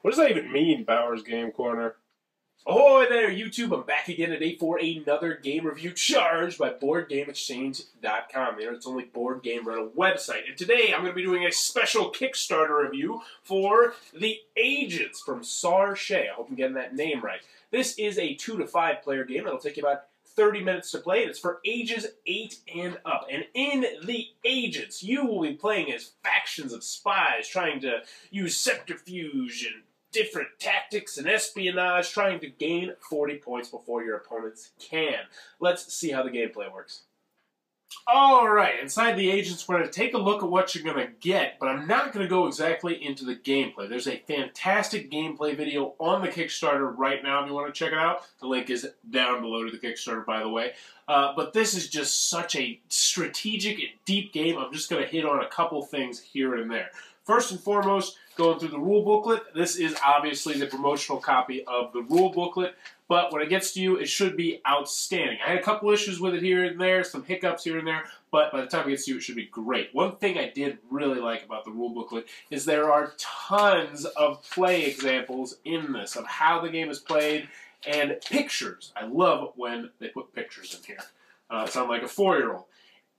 What does that even mean, Bauer's Game Corner? Ahoy there, YouTube! I'm back again today for another game review charged by BoardGameExchange.com. The internet's only board game rental website. And today I'm going to be doing a special Kickstarter review for The Agents from Sar Shea. I hope I'm getting that name right. This is a 2 to 5 player game that'll take you about 30 minutes to play. It's for ages 8 and up. And in The Agents, you will be playing as factions of spies trying to use subterfuge and different tactics and espionage, trying to gain 40 points before your opponents can. Let's see how the gameplay works. Alright, inside The Agents, we're going to take a look at what you're going to get, but I'm not going to go exactly into the gameplay. There's a fantastic gameplay video on the Kickstarter right now if you want to check it out. The link is down below to the Kickstarter, by the way. But this is just such a strategic and deep game. I'm just going to hit on a couple things here and there. First and foremost, going through the rule booklet. This is obviously the promotional copy of the rule booklet, but when it gets to you, it should be outstanding. I had a couple issues with it here and there, some hiccups here and there, but by the time it gets to you, it should be great. One thing I did really like about the rule booklet is there are tons of play examples in this of how the game is played and pictures. I love when they put pictures in here. Sound like a 4-year-old.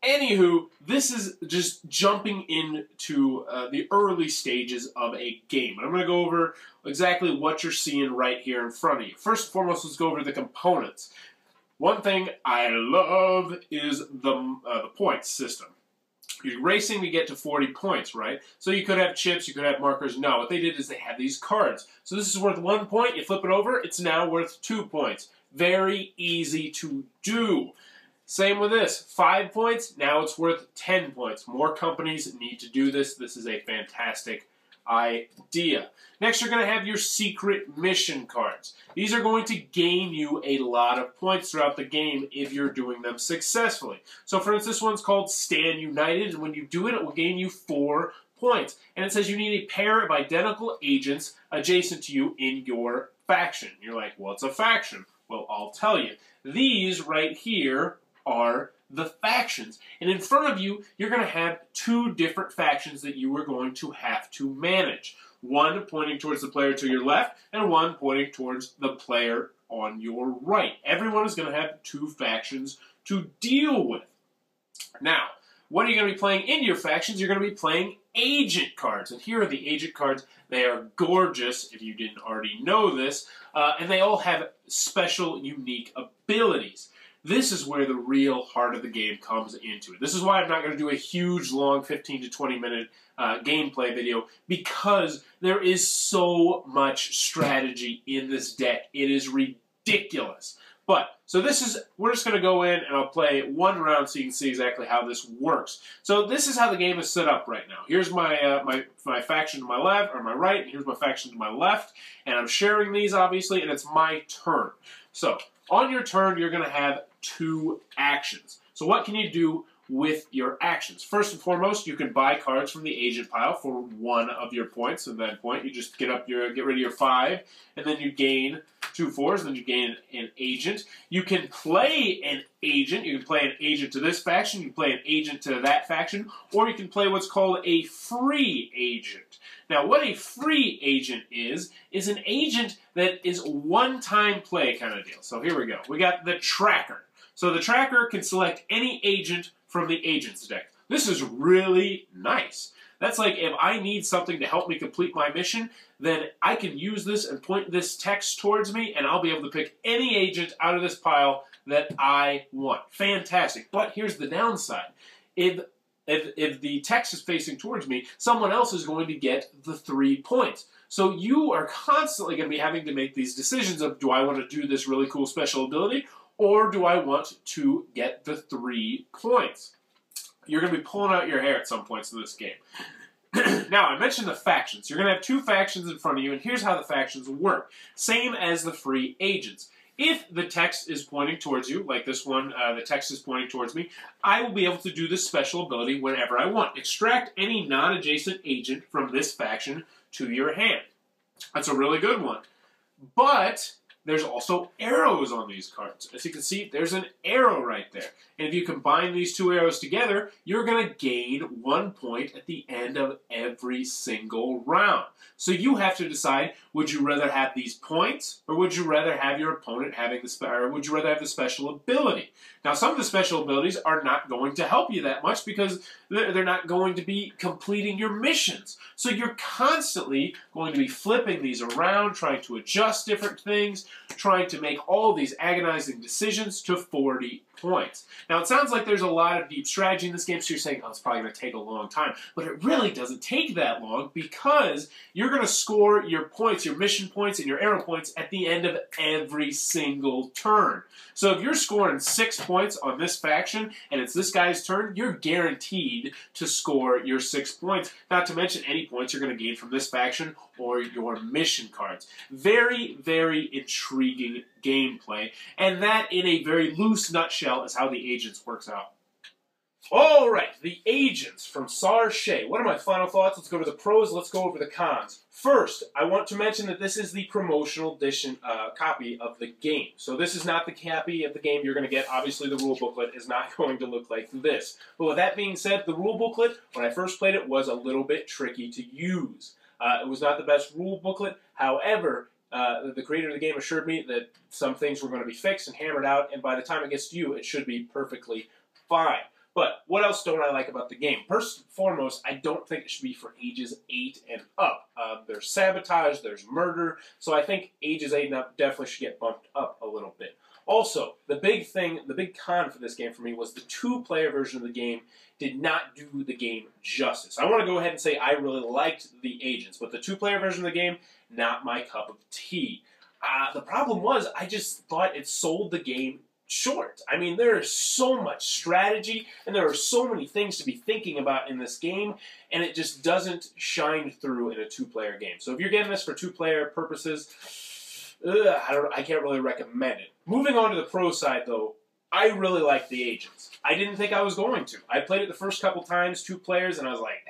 Anywho, this is just jumping into the early stages of a game. I'm going to go over exactly what you're seeing right here in front of you. First and foremost, let's go over the components. One thing I love is the points system. You're racing to get to 40 points, right? So you could have chips, you could have markers. No, what they did is they had these cards. So this is worth 1 point. You flip it over, it's now worth 2 points. Very easy to do. Same with this. 5 points, now it's worth 10 points. More companies need to do this. This is a fantastic idea. Next, you're going to have your secret mission cards. These are going to gain you a lot of points throughout the game if you're doing them successfully. So for instance, this one's called Stand United, and when you do it, it will gain you 4 points. And it says you need a pair of identical agents adjacent to you in your faction. You're like, what's a faction? Well, I'll tell you. These right here are the factions. And in front of you, you're going to have 2 different factions that you are going to have to manage. One pointing towards the player to your left, and one pointing towards the player on your right. Everyone is going to have 2 factions to deal with. Now, what are you going to be playing in your factions? You're going to be playing agent cards. And here are the agent cards. They are gorgeous, if you didn't already know this, and they all have special, unique abilities. This is where the real heart of the game comes into it. This is why I'm not going to do a huge, long 15 to 20 minute gameplay video, because there is so much strategy in this deck. It is ridiculous. But, so this is, we're just going to go in and I'll play 1 round so you can see exactly how this works. So this is how the game is set up right now. Here's my my faction to my left, or my right, and here's my faction to my left. And I'm sharing these, obviously, and it's my turn. So, on your turn, you're going to have 2 actions. So what can you do with your actions? First and foremost, you can buy cards from the agent pile for 1 of your points. At that point, you just get rid of your 5, and then you gain 2 4s, and then you gain an agent. You can play an agent. You can play an agent to this faction, you can play an agent to that faction, or you can play what's called a free agent. Now, what a free agent is an agent that is one-time play kind of deal. So here we go. We got the tracker. So the tracker can select any agent from the agent's deck. This is really nice. That's like if I need something to help me complete my mission, then I can use this and point this text towards me, and I'll be able to pick any agent out of this pile that I want. Fantastic. But here's the downside. If the text is facing towards me, someone else is going to get the 3 points. So you are constantly going to be having to make these decisions of, do I want to do this really cool special ability, or do I want to get the 3 points? You're going to be pulling out your hair at some points in this game. Now, I mentioned the factions. You're going to have 2 factions in front of you, and here's how the factions work. Same as the free agents. If the text is pointing towards you, like this one, the text is pointing towards me, I will be able to do this special ability whenever I want. Extract any non-adjacent agent from this faction to your hand. That's a really good one. But there's also arrows on these cards. As you can see, there's an arrow right there. And if you combine these two arrows together, you're going to gain 1 point at the end of every single round. So you have to decide, would you rather have these points, or would you rather have your opponent having or would you rather have the special ability? Now, some of the special abilities are not going to help you that much because they're not going to be completing your missions. So you're constantly going to be flipping these around, trying to adjust different things, trying to make all these agonizing decisions to 40 points. Now, it sounds like there's a lot of deep strategy in this game, so you're saying, oh, it's probably going to take a long time. But it really doesn't take that long because you're going to score your points, your mission points, and your arrow points at the end of every single turn. So if you're scoring 6 points on this faction, and it's this guy's turn, you're guaranteed to score your 6 points, not to mention any points you're going to gain from this faction or your mission cards. Very, very intriguing gameplay, and that in a very loose nutshell is how the Agents works out. Alright, the Agents from Sar Shea. What are my final thoughts? Let's go to the pros, let's go over the cons. First, I want to mention that this is the promotional edition copy of the game. So this is not the copy of the game you're going to get. Obviously, the rule booklet is not going to look like this. But with that being said, the rule booklet, when I first played it, was a little bit tricky to use. It was not the best rule booklet. However, the creator of the game assured me that some things were going to be fixed and hammered out, and by the time it gets to you, it should be perfectly fine. But what else don't I like about the game? First and foremost, I don't think it should be for ages 8 and up. There's sabotage, there's murder, so I think ages 8 and up definitely should get bumped up a little bit. Also, the big con for this game for me was the 2-player version of the game did not do the game justice. I want to go ahead and say I really liked the Agents, but the 2-player version of the game, not my cup of tea. The problem was I just thought it sold the game short. I mean, there is so much strategy, and there are so many things to be thinking about in this game, and it just doesn't shine through in a 2-player game. So if you're getting this for 2-player purposes, I can't really recommend it. Moving on to the pro side, though, I really like the Agents. I didn't think I was going to. I played it the first couple times, 2 players, and I was like,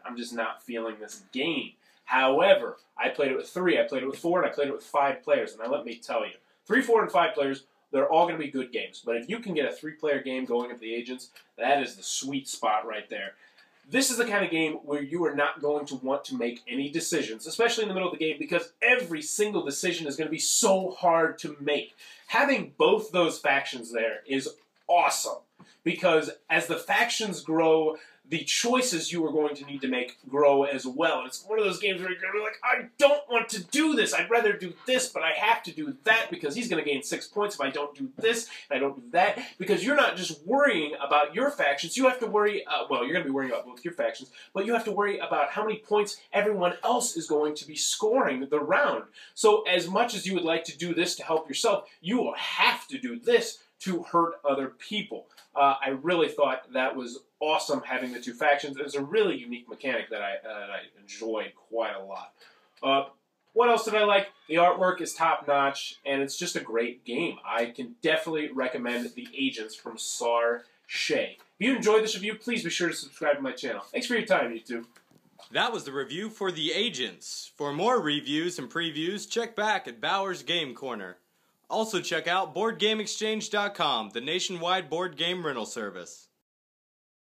I'm just not feeling this game. However, I played it with 3, I played it with 4, and I played it with 5 players, and now let me tell you, 3, 4, and 5 players, they're all going to be good games. But if you can get a 3-player game going with the Agents, that is the sweet spot right there. This is the kind of game where you are not going to want to make any decisions, especially in the middle of the game, because every single decision is going to be so hard to make. Having both those factions there is awesome, because as the factions grow, the choices you are going to need to make grow as well. It's one of those games where you're going to be like, I don't want to do this. I'd rather do this, but I have to do that because he's going to gain 6 points if I don't do this and I don't do that. Because you're not just worrying about your factions. You have to worry, well, you're going to be worrying about both your factions, but you have to worry about how many points everyone else is going to be scoring the round. So as much as you would like to do this to help yourself, you will have to do this to hurt other people. I really thought that was awesome having the 2 factions. It was a really unique mechanic that I enjoyed quite a lot. What else did I like? The artwork is top-notch, and it's just a great game. I can definitely recommend the Agents from Sar Shea. If you enjoyed this review, please be sure to subscribe to my channel. Thanks for your time, YouTube. That was the review for The Agents. For more reviews and previews, check back at Bauer's Game Corner. Also check out BoardGameExchange.com, the nationwide board game rental service.